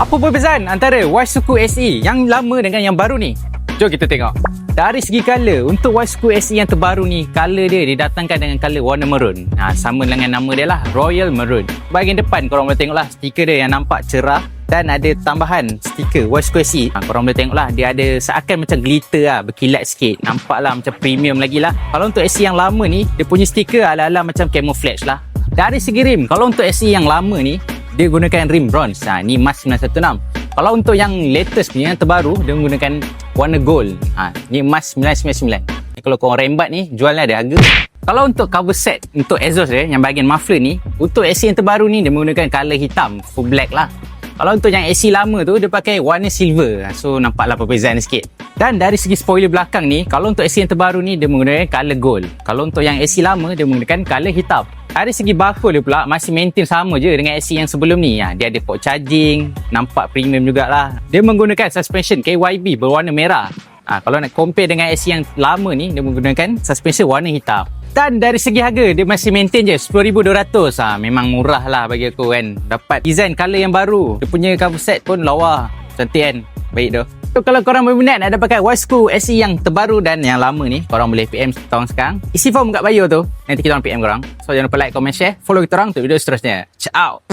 Apa perbezaan antara Isuzu SE yang lama dengan yang baru ni? Jom kita tengok. Dari segi color, untuk Isuzu SE yang terbaru ni, color dia didatangkan dengan color warna maroon. Sama dengan nama dia lah, Royal Maroon. Bahagian depan korang boleh tengok lah stiker dia yang nampak cerah dan ada tambahan stiker Isuzu SE. Korang boleh tengok lah, dia ada seakan macam glitter lah, berkilat sikit. Nampak lah macam premium lagi lah. Kalau untuk SE yang lama ni, dia punya stiker ala-ala macam camouflage lah. Dari segi rim, kalau untuk SE yang lama ni, dia gunakan rim bronze. Ni Mas 916. Kalau untuk yang latest ni, yang terbaru, dia menggunakan warna gold. Ni Mas 999. Kalau korang rembat ni, jualnya ada harga. Kalau untuk cover set, untuk exhaust dia, yang bahagian muffler ni, untuk SE yang terbaru ni, dia menggunakan color hitam, full black lah. Kalau untuk yang SE lama tu, dia pakai warna silver. So, nampaklah perbezaan sikit. Dan dari segi spoiler belakang ni, kalau untuk SE yang terbaru ni, dia menggunakan color gold. Kalau untuk yang SE lama, dia menggunakan color hitam. Dari segi buffer dia pula, masih maintain sama je dengan SE yang sebelum ni. Dia ada port charging, nampak premium jugalah. Dia menggunakan suspension KYB berwarna merah. Kalau nak compare dengan SE yang lama ni, dia menggunakan suspension warna hitam. Dan dari segi harga, dia masih maintain je 10,200. Memang murah lah bagi aku kan. Dapat design colour yang baru. Dia punya cover set pun lawa. Cantik kan? Baik tu. So, kalau korang berminat nak pakai Isuzu SE yang terbaru dan yang lama ni, korang boleh PM tahun sekarang. Isi form kat bio tu. Nanti kita orang PM korang. So, jangan lupa like, comment, share. Follow kita orang untuk video seterusnya. Ciao!